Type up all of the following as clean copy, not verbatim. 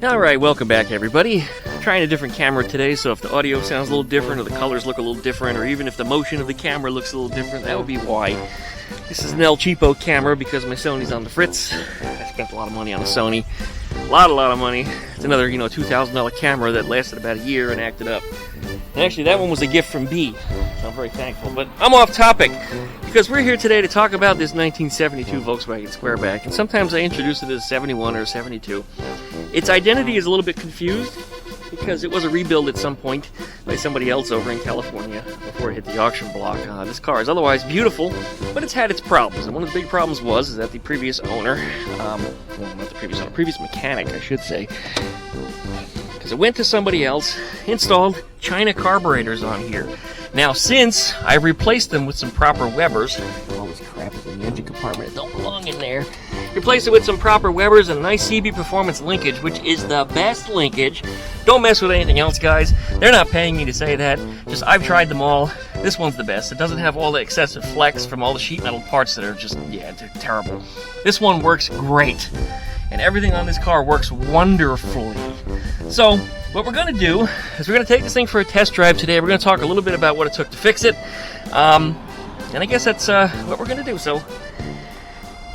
Alright, welcome back everybody. Trying a different camera today, so if the audio sounds a little different, or the colors look a little different, or even if the motion of the camera looks a little different, that would be why. This is an El Cheapo camera because my Sony's on the fritz. I spent a lot of money on a Sony. A lot of money. It's another, $2,000 camera that lasted about a year and acted up. And actually, that one was a gift from B, so I'm very thankful. But I'm off topic, because we're here today to talk about this 1972 Volkswagen Squareback, and sometimes I introduce it as 71 or 72. Its identity is a little bit confused, because it was a rebuild at some point by somebody else over in California before it hit the auction block. This car is otherwise beautiful, but it's had its problems, and one of the big problems was that the previous owner, previous mechanic, I should say, because it went to somebody else, installed China carburetors on here. Now, since I've replaced them with some proper Webers, all this crap is in the engine compartment, it don't belong in there. Replace it with some proper Webers and a nice CB Performance linkage, which is the best linkage. Don't mess with anything else, guys. They're not paying me to say that. Just, I've tried them all. This one's the best. It doesn't have all the excessive flex from all the sheet metal parts that are just, they're terrible. This one works great. And everything on this car works wonderfully. So, what we're going to do is we're going to take this thing for a test drive today. We're going to talk a little bit about what it took to fix it. And I guess that's what we're going to do. So,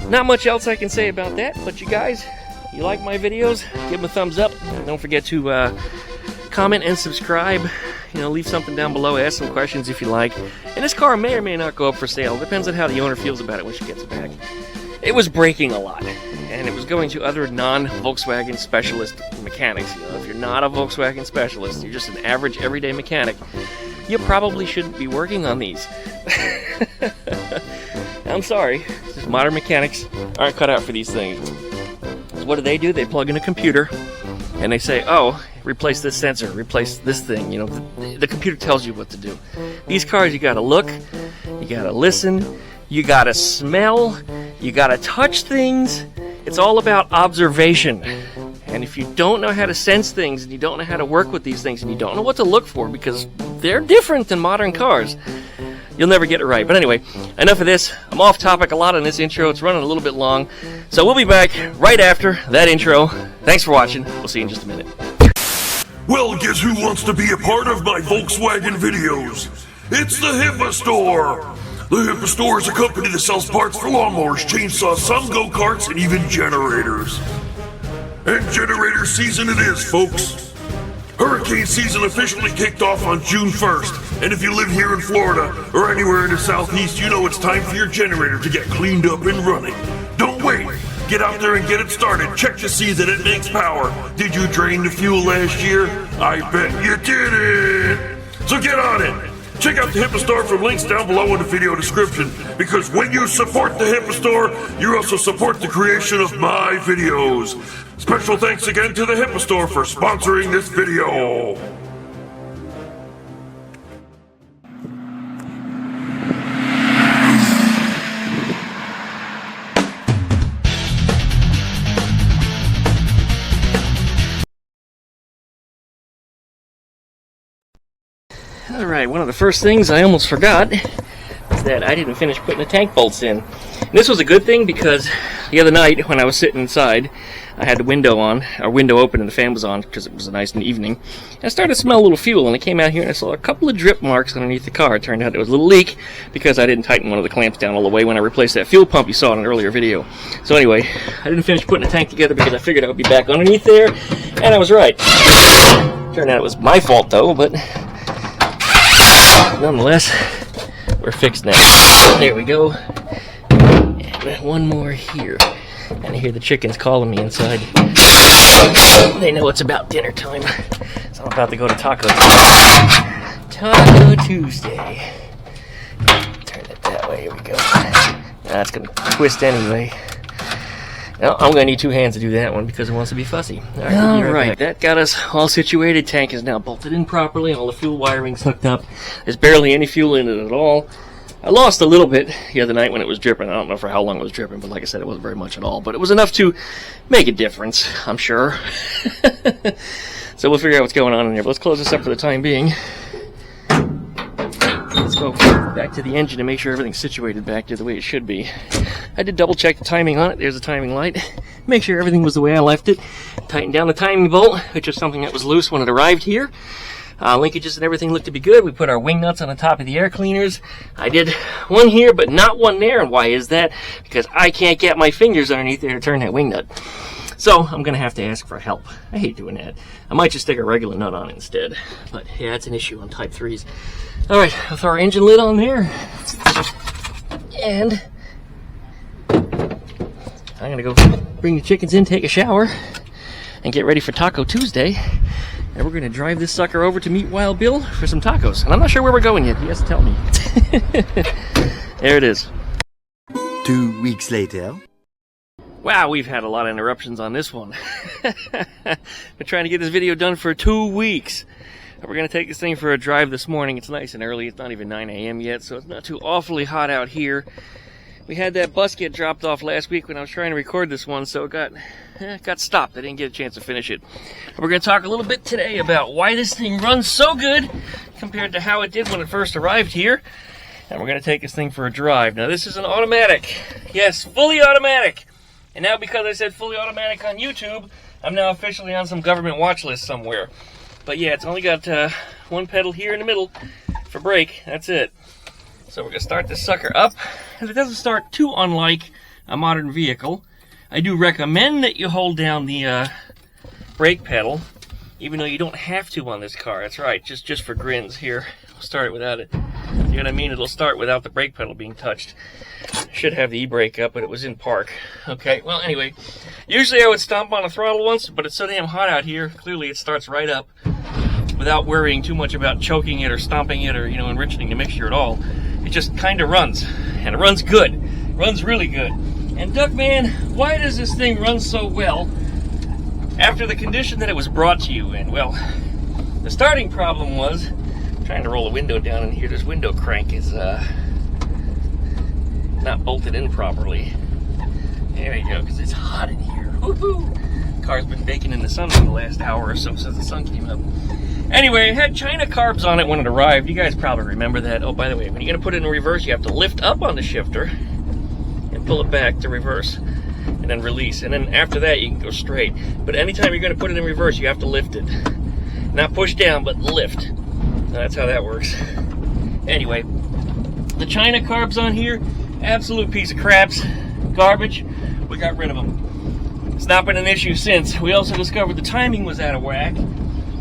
not much else I can say about that. But you guys, you like my videos, give them a thumbs up. Don't forget to comment and subscribe. Leave something down below. Ask some questions if you like. And this car may or may not go up for sale. Depends on how the owner feels about it when she gets it back. It was breaking a lot, and it was going to other non-Volkswagen specialist mechanics. If you're not a Volkswagen specialist, you're just an average everyday mechanic, you probably shouldn't be working on these. I'm sorry, just modern mechanics aren't cut out for these things. So what do? They plug in a computer, and they say, oh, replace this sensor, replace this thing. The computer tells you what to do. These cars, you gotta look, you gotta listen, you gotta smell, you gotta touch things. It's all about observation. And if you don't know how to sense things, and you don't know how to work with these things, and you don't know what to look for, because they're different than modern cars, you'll never get it right. But anyway, enough of this. I'm off topic a lot on this intro. It's running a little bit long. So we'll be back right after that intro. Thanks for watching. We'll see you in just a minute. Well, guess who wants to be a part of my Volkswagen videos? It's the HIPA Store! The HIPA Store is a company that sells parts for lawnmowers, chainsaws, some go-karts, and even generators. And generator season it is, folks. Hurricane season officially kicked off on June 1st, and if you live here in Florida or anywhere in the southeast, you know it's time for your generator to get cleaned up and running. Don't wait. Get out there and get it started. Check to see that it makes power. Did you drain the fuel last year? I bet you didn't. So get on it. Check out the HIPA Store from links down below in the video description, because when you support the HIPA Store, you also support the creation of my videos. Special thanks again to the HIPA Store for sponsoring this video. Alright, one of the first things I almost forgot is that I didn't finish putting the tank bolts in. And this was a good thing because the other night when I was sitting inside, I had the window open and the fan was on because it was a nice evening. And I started to smell a little fuel, and I came out here and I saw a couple of drip marks underneath the car. It turned out there was a little leak because I didn't tighten one of the clamps down all the way when I replaced that fuel pump you saw in an earlier video. So anyway, I didn't finish putting the tank together because I figured I would be back underneath there, and I was right. Turned out it was my fault though, but nonetheless, we're fixed now. There we go. And one more here. And I hear the chickens calling me inside. They know it's about dinner time. So I'm about to go to Taco Tuesday. Taco Tuesday. Turn it that way. Here we go. That's going to twist anyway. Now, I'm going to need two hands to do that one because it wants to be fussy. Alright, that got us all situated. Tank is now bolted in properly. All the fuel wiring's hooked up. There's barely any fuel in it at all. I lost a little bit the other night when it was dripping. I don't know for how long it was dripping, but like I said, it wasn't very much at all. But it was enough to make a difference, I'm sure. So we'll figure out what's going on in here. But let's close this up for the time being. Let's go back to the engine and make sure everything's situated back to the way it should be. I did double check the timing on it. There's the timing light. make sure everything was the way I left it. Tighten down the timing bolt, which is something that was loose when it arrived here. Linkages and everything looked to be good. We put our wing nuts on the top of the air cleaners. I did one here, but not one there. And why is that? Because I can't get my fingers underneath there to turn that wing nut. So I'm going to have to ask for help. I hate doing that. I might just stick a regular nut on instead. But yeah, it's an issue on Type 3s. All right, I'll throw our engine lid on there. And I'm going to go bring the chickens in, take a shower, and get ready for Taco Tuesday. And we're going to drive this sucker over to meet Wild Bill for some tacos. And I'm not sure where we're going yet. He has to tell me. There it is. 2 weeks later. Wow, we've had a lot of interruptions on this one. Been trying to get this video done for 2 weeks. And we're going to take this thing for a drive this morning. It's nice and early. It's not even 9 a.m. yet, so it's not too awfully hot out here. We had that bus get dropped off last week when I was trying to record this one, so it got stopped. I didn't get a chance to finish it. We're going to talk a little bit today about why this thing runs so good compared to how it did when it first arrived here. And we're going to take this thing for a drive. Now, this is an automatic. Yes, fully automatic. And now because I said fully automatic on YouTube, I'm now officially on some government watch list somewhere. But yeah, it's only got one pedal here in the middle for brake. That's it. So we're going to start this sucker up, and it doesn't start too unlike a modern vehicle. I do recommend that you hold down the brake pedal, even though you don't have to on this car. That's right, just for grins. Here, we'll start it without it. See what I mean? It'll start without the brake pedal being touched. Should have the e-brake up, but it was in park. Okay, well anyway, usually I would stomp on the throttle once, but it's so damn hot out here, clearly it starts right up without worrying too much about choking it or stomping it or, enriching the mixture at all. It just kind of runs, and it runs good. It runs really good. And Duckman, why does this thing run so well after the condition that it was brought to you in? Well, the starting problem was, trying to roll a window down in here, this window crank is not bolted in properly. There you go, because it's hot in here. Woohoo! Car's been baking in the sun for the last hour or so since the sun came up. Anyway, it had China carbs on it when it arrived. You guys probably remember that. Oh, by the way, when you're going to put it in reverse, you have to lift up on the shifter and pull it back to reverse and then release. And then after that, you can go straight. But anytime you're going to put it in reverse, you have to lift it. Not push down, but lift. That's how that works. Anyway, the China carbs on here, absolute piece of craps, garbage. We got rid of them. It's not been an issue since. We also discovered the timing was out of whack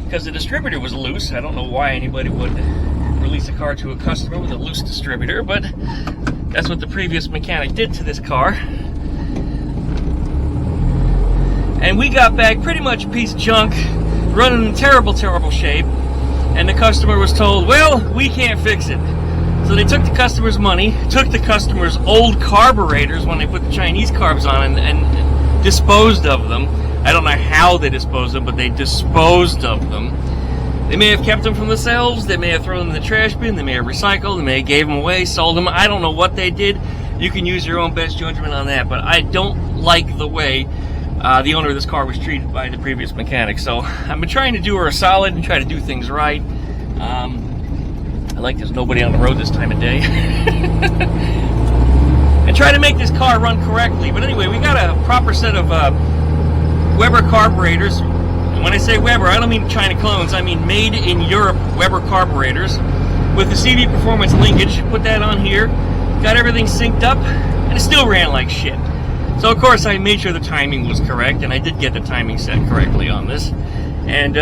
because the distributor was loose. I don't know why anybody would release a car to a customer with a loose distributor, but that's what the previous mechanic did to this car. And we got back pretty much a piece of junk, running in terrible, terrible shape. And the customer was told, well, we can't fix it. So they took the customer's money, took the customer's old carburetors when they put the Chinese carbs on and disposed of them. I don't know how they disposed of them, but they disposed of them. They may have kept them for themselves, they may have thrown them in the trash bin, they may have recycled, they may have gave them away, sold them. I don't know what they did. You can use your own best judgment on that, but I don't like the way the owner of this car was treated by the previous mechanic. So I've been trying to do her a solid and try to do things right. I like there's nobody on the road this time of day. And try to make this car run correctly. But anyway, we got a proper set of Weber carburetors. And when I say Weber, I don't mean China clones. I mean made in Europe Weber carburetors with the CV Performance linkage. Put that on here. Got everything synced up, and it still ran like shit. So of course I made sure the timing was correct, and I did get the timing set correctly on this. And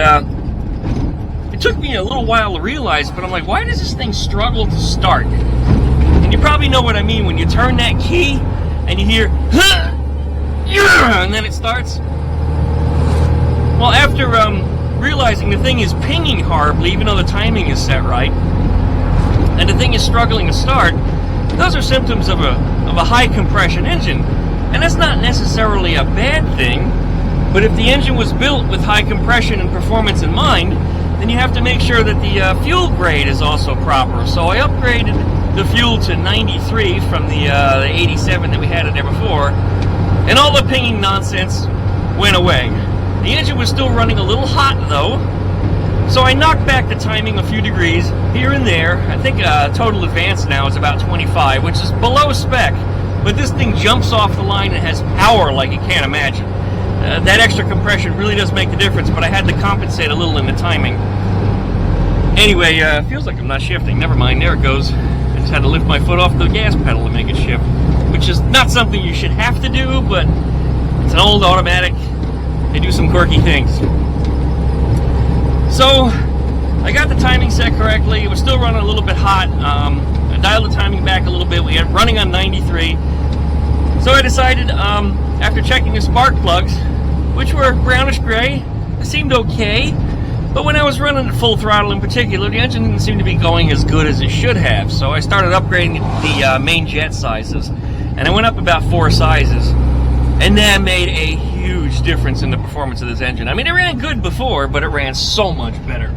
it took me a little while to realize, but I'm like, why does this thing struggle to start? And you probably know what I mean when you turn that key and you hear, huh, yeah, and then it starts. Well, after realizing the thing is pinging horribly, even though the timing is set right, and the thing is struggling to start, those are symptoms of a high compression engine. And that's not necessarily a bad thing, but if the engine was built with high compression and performance in mind, then you have to make sure that the fuel grade is also proper. So I upgraded the fuel to 93 from the 87 that we had in there before, and all the pinging nonsense went away. The engine was still running a little hot though, so I knocked back the timing a few degrees here and there. I think total advance now is about 25, which is below spec. but this thing jumps off the line and has power like you can't imagine. That extra compression really does make the difference, but I had to compensate a little in the timing. Anyway, feels like I'm not shifting. Never mind, there it goes. I just had to lift my foot off the gas pedal to make it shift, which is not something you should have to do, but it's an old automatic. They do some quirky things. So, I got the timing set correctly. It was still running a little bit hot. I dialed the timing back a little bit. We had running on 93. So I decided, after checking the spark plugs, which were brownish gray, it seemed okay. But when I was running at full throttle in particular, the engine didn't seem to be going as good as it should have. So I started upgrading the main jet sizes. And I went up about 4 sizes. And that made a huge difference in the performance of this engine. I mean, it ran good before, but it ran so much better.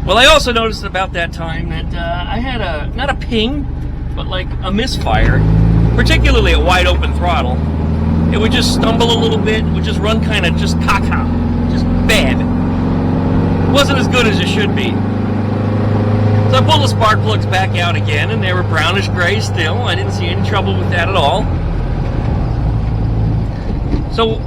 Well, I also noticed about that time that I had not a ping, but like a misfire, particularly at wide open throttle. It would just stumble a little bit, it would just run kind of just caca, just bad. It wasn't as good as it should be. So I pulled the spark plugs back out again, and they were brownish gray still. I didn't see any trouble with that at all. So,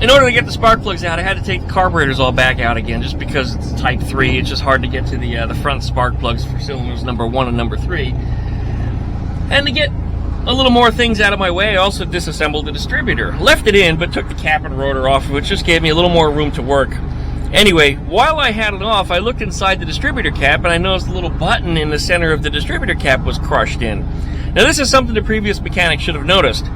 in order to get the spark plugs out, I had to take the carburetors all back out again, just because it's Type 3. It's just hard to get to the front spark plugs for cylinders number 1 and number 3. And to get a little more things out of my way, I also disassembled the distributor. Left it in, but took the cap and rotor off, which just gave me a little more room to work. Anyway, while I had it off, I looked inside the distributor cap, and I noticed the little button in the center of the distributor cap was crushed in. Now, this is something the previous mechanic should have noticed.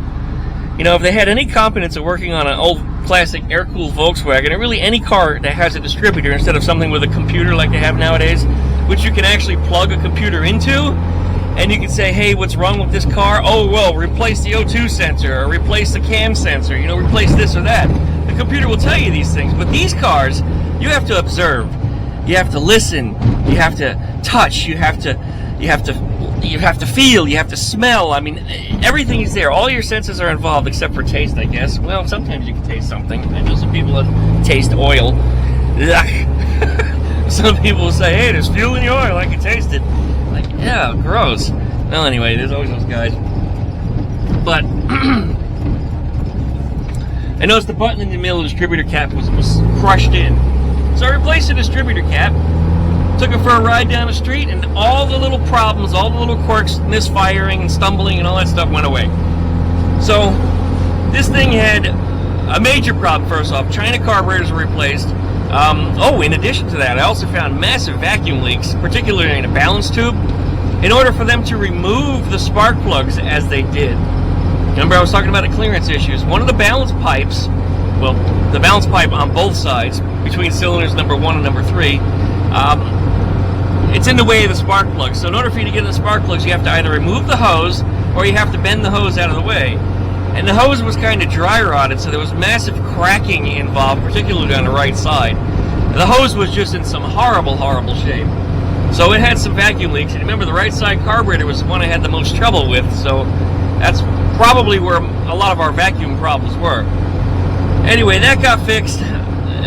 You know, if they had any competence at working on an old classic air-cooled Volkswagen, or really any car that has a distributor instead of something with a computer like they have nowadays, which you can actually plug a computer into, and you can say, hey, what's wrong with this car? Oh, well, replace the O2 sensor, or replace the cam sensor, you know, replace this or that. The computer will tell you these things, but these cars, you have to observe, you have to listen, you have to touch, you have to feel, you have to smell. I mean, everything is there. All your senses are involved except for taste, I guess. Well, sometimes you can taste something. I know some people that taste oil. Some people will say, hey, there's fuel in the oil, I can taste it. Like, yeah, gross. Well, anyway, there's always those guys. But I noticed the button in the middle of the distributor cap was crushed in. So I replaced the distributor cap, took it for a ride down the street, and all the little problems, all the little quirks, misfiring and stumbling and all that stuff went away. So this thing had a major problem. First off, China carburetors were replaced. In addition to that, I also found massive vacuum leaks, particularly in a balance tube. In order for them to remove the spark plugs as they did, remember I was talking about the clearance issues. One of the balance pipes, well, the balance pipe on both sides, between cylinders number 1 and number 3, it's in the way of the spark plugs. So in order for you to get in the spark plugs, you have to either remove the hose, or you have to bend the hose out of the way. And the hose was kind of dry rotted, so there was massive cracking involved, particularly on the right side. The hose was just in some horrible, horrible shape. So it had some vacuum leaks, and remember the right side carburetor was the one I had the most trouble with, so that's probably where a lot of our vacuum problems were. Anyway, that got fixed.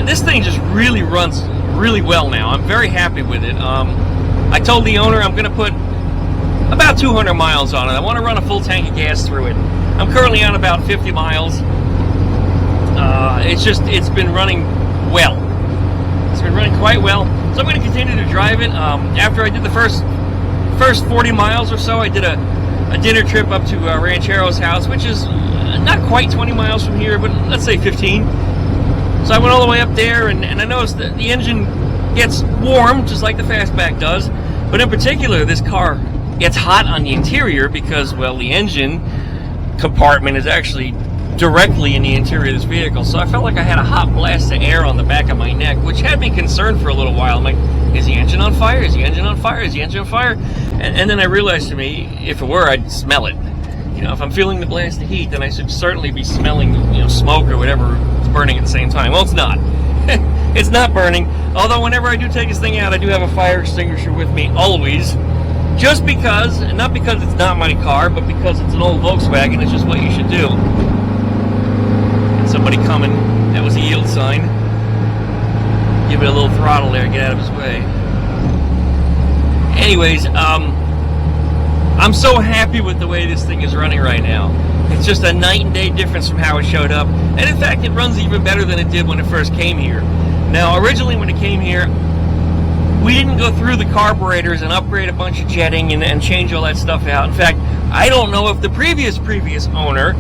This thing just really runs really well now. I'm very happy with it. I told the owner I'm going to put about 200 miles on it. I want to run a full tank of gas through it. I'm currently on about 50 miles. It's been running well. It's been running quite well. So I'm going to continue to drive it. After I did the first 40 miles or so, I did a dinner trip up to Ranchero's house, which is not quite 20 miles from here, but let's say 15. So I went all the way up there, and I noticed that the engine gets warm, just like the fastback does. But in particular, this car gets hot on the interior because, well, the engine compartment is actually directly in the interior of this vehicle. So I felt like I had a hot blast of air on the back of my neck, which had me concerned for a little while. I'm like, is the engine on fire? Is the engine on fire? Is the engine on fire? And then I realized to me, if it were, I'd smell it. You know, if I'm feeling the blast of heat, then I should certainly be smelling, you know, smoke or whatever is burning at the same time. Well, it's not. It's not burning. Although whenever I do take this thing out, I do have a fire extinguisher with me always. Just because, and not because it's not my car, but because it's an old Volkswagen, it's just what you should do. And somebody coming, that was a yield sign. Give it a little throttle there, get out of his way. Anyways, I'm so happy with the way this thing is running right now. It's just a night and day difference from how it showed up. And in fact, it runs even better than it did when it first came here. Now, originally when it came here, we didn't go through the carburetors and upgrade a bunch of jetting and change all that stuff out. In fact, I don't know if the previous owner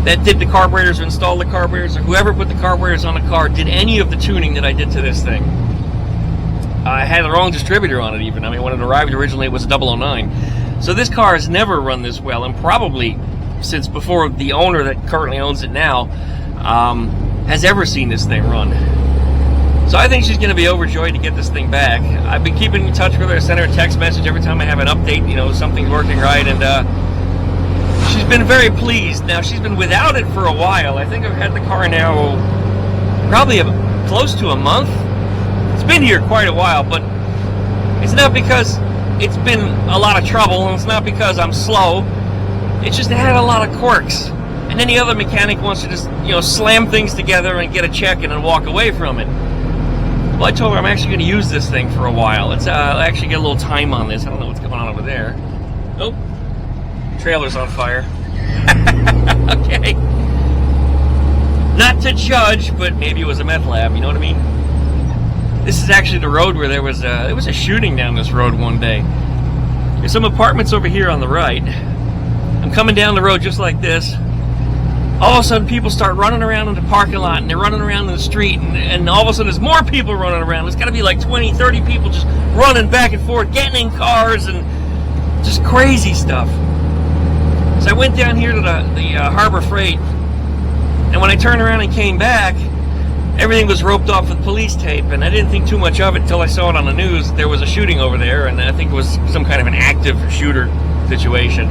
that did the carburetors or installed the carburetors or whoever put the carburetors on the car did any of the tuning that I did to this thing. I had the wrong distributor on it even. I mean, when it arrived originally it was a 009. So this car has never run this well, and probably since before the owner that currently owns it now has ever seen this thing run. So I think she's going to be overjoyed to get this thing back. I've been keeping in touch with her, send her a text message every time I have an update, you know, something's working right, and she's been very pleased. Now, she's been without it for a while. I think I've had the car now probably close to a month. It's been here quite a while, but it's not because it's been a lot of trouble, and it's not because I'm slow. It's just it had a lot of quirks. And any other mechanic wants to just, you know, slam things together and get a check and then walk away from it. Well, I told her I'm actually going to use this thing for a while. Let's actually get a little time on this. I don't know what's going on over there. Oh, trailer's on fire. Okay. Not to judge, but maybe it was a meth lab, you know what I mean? This is actually the road where there was a shooting down this road one day. There's some apartments over here on the right. I'm coming down the road just like this. All of a sudden people start running around in the parking lot, and they're running around in the street, and all of a sudden there's more people running around. There's got to be like 20, 30 people just running back and forth, getting in cars, and just crazy stuff. So I went down here to the Harbor Freight, and when I turned around and came back, everything was roped off with police tape, and I didn't think too much of it until I saw it on the news. There was a shooting over there, and I think it was some kind of an active shooter situation.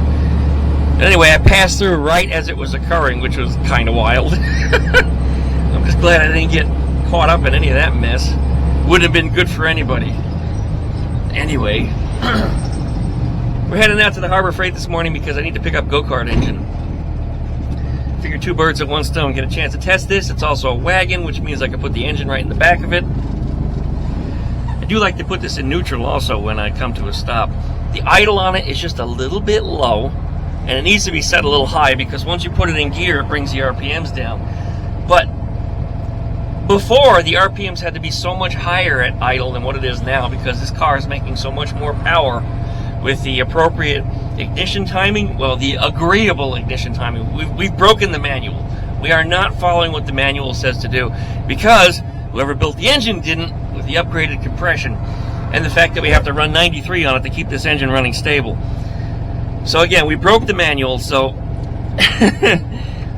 Anyway, I passed through right as it was occurring, which was kind of wild. I'm just glad I didn't get caught up in any of that mess. Wouldn't have been good for anybody. Anyway, we're heading out to the Harbor Freight this morning because I need to pick up go-kart engine. Figure two birds with one stone. Get a chance to test this. It's also a wagon, which means I can put the engine right in the back of it. I do like to put this in neutral also when I come to a stop. The idle on it is just a little bit low, and it needs to be set a little high because once you put it in gear, it brings the RPMs down. But before, the RPMs had to be so much higher at idle than what it is now because this car is making so much more power with the appropriate ignition timing, well, the agreeable ignition timing. We've broken the manual. We are not following what the manual says to do because whoever built the engine didn't with the upgraded compression and the fact that we have to run 93 on it to keep this engine running stable. So again, we broke the manual, so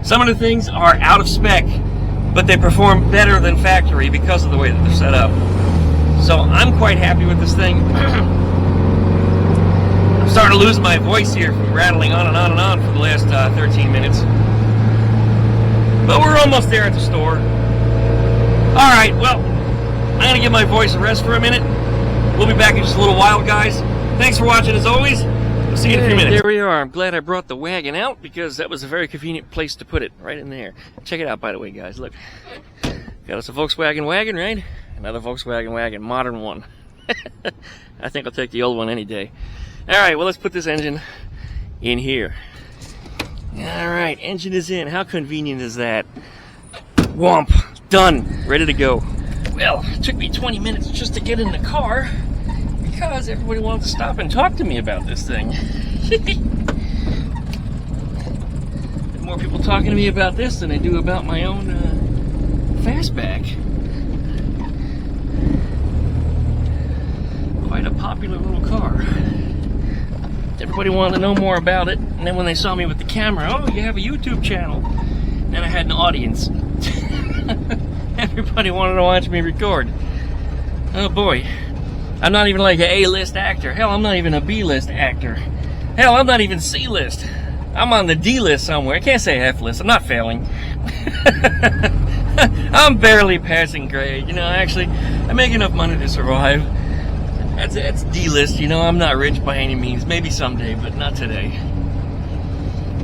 some of the things are out of spec, but they perform better than factory because of the way that they're set up. So I'm quite happy with this thing. I'm starting to lose my voice here from rattling on and on and on for the last 13 minutes. But we're almost there at the store. Alright, well, I'm going to give my voice a rest for a minute. We'll be back in just a little while, guys. Thanks for watching as always. We'll see you in a few minutes. There we are. I'm glad I brought the wagon out because that was a very convenient place to put it, right in there. Check it out, by the way, guys. Look. Got us a Volkswagen wagon, right? Another Volkswagen wagon, modern one. I think I'll take the old one any day. Alright, well, let's put this engine in here. Alright, engine is in. How convenient is that? Whomp. Done. Ready to go. Well, it took me 20 minutes just to get in the car because everybody wanted to stop and talk to me about this thing. More people talking to me about this than I do about my own fastback. Quite a popular little car. Everybody wanted to know more about it, and then when they saw me with the camera, oh, you have a YouTube channel. Then I had an audience. Everybody wanted to watch me record. Oh boy. I'm not even like an A-list actor. Hell, I'm not even a B-list actor. Hell, I'm not even C-list. I'm on the D-list somewhere. I can't say F-list. I'm not failing. I'm barely passing grade. You know, actually, I make enough money to survive. That's D-list, you know, I'm not rich by any means. Maybe someday, but not today.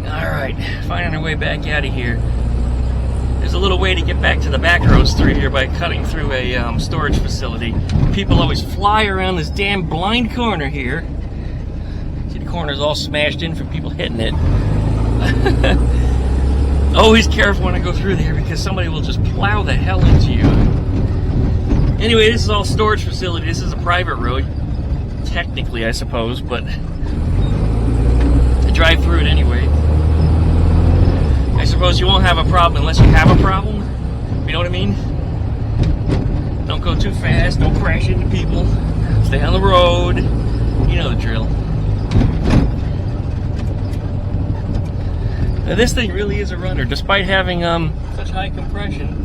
Alright, finding our way back out of here. There's a little way to get back to the back roads through here by cutting through a storage facility. People always fly around this damn blind corner here. See the corners all smashed in from people hitting it. Always careful when I go through there because somebody will just plow the hell into you. Anyway, this is all storage facility. This is a private road. Technically, I suppose, but I drive through it anyway. I suppose you won't have a problem unless you have a problem. You know what I mean? Don't go too fast. Don't crash into people. Stay on the road. You know the drill. Now, this thing really is a runner, despite having such high compression.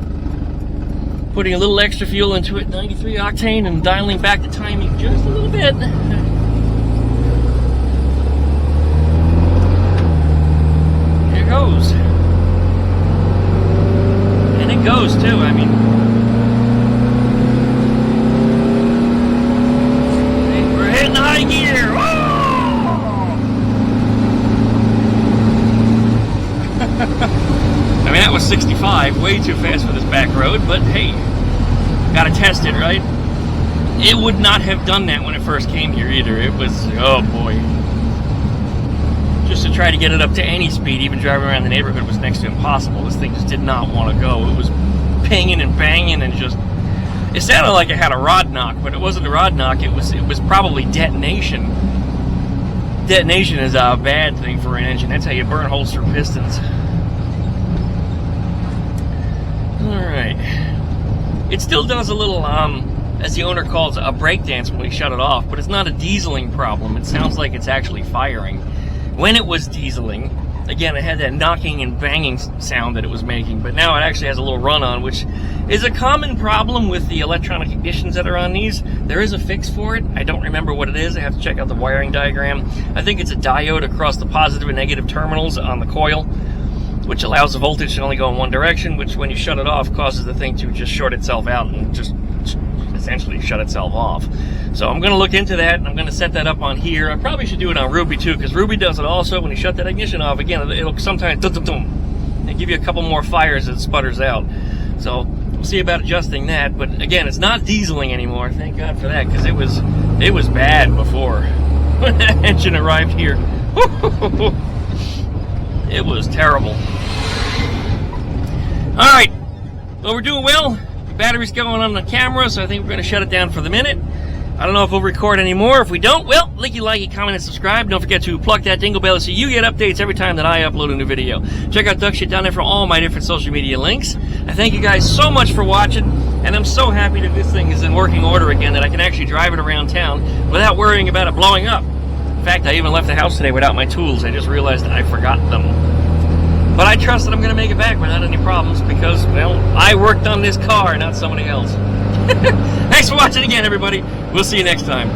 Putting a little extra fuel into it, 93 octane, and dialing back the timing just a little bit. Here it goes. And it goes too, I mean. We're hitting high gear. I mean, that was 65, way too fast for this back road, but hey, gotta test it, right? It would not have done that when it first came here either. It was, oh boy. Just to try to get it up to any speed, even driving around the neighborhood, was next to impossible. This thing just did not want to go. It was pinging and banging and just, it sounded like it had a rod knock, but it wasn't a rod knock, it was probably detonation. Detonation is a bad thing for an engine. That's how you burn holes through pistons. Alright. It still does a little, as the owner calls it, a breakdance when we shut it off, but it's not a dieseling problem. It sounds like it's actually firing. When it was dieseling, again, it had that knocking and banging sound that it was making, but now it actually has a little run-on, which is a common problem with the electronic ignitions that are on these. There is a fix for it. I don't remember what it is. I have to check out the wiring diagram. I think it's a diode across the positive and negative terminals on the coil, which allows the voltage to only go in one direction, which when you shut it off causes the thing to just short itself out and just essentially shut itself off. So I'm going to look into that, and I'm going to set that up on here. I probably should do it on Ruby too, because Ruby does it also. When you shut that ignition off, again, it'll sometimes and give you a couple more fires as it sputters out. So we'll see about adjusting that. But again, it's not dieseling anymore. Thank God for that, because it was bad before when that engine arrived here. It was terrible. All right, well, we're doing well. The battery's going on the camera, so I think we're going to shut it down for the minute. I don't know if we'll record anymore. If we don't, well, licky, likey, comment, and subscribe. Don't forget to plug that dingle bell so you get updates every time that I upload a new video. Check out Duck Shit down there for all my different social media links. I thank you guys so much for watching, and I'm so happy that this thing is in working order again, that I can actually drive it around town without worrying about it blowing up. In fact, I even left the house today without my tools. I just realized I forgot them. But I trust that I'm going to make it back without any problems because, well, I worked on this car, not somebody else. Thanks for watching again, everybody. We'll see you next time.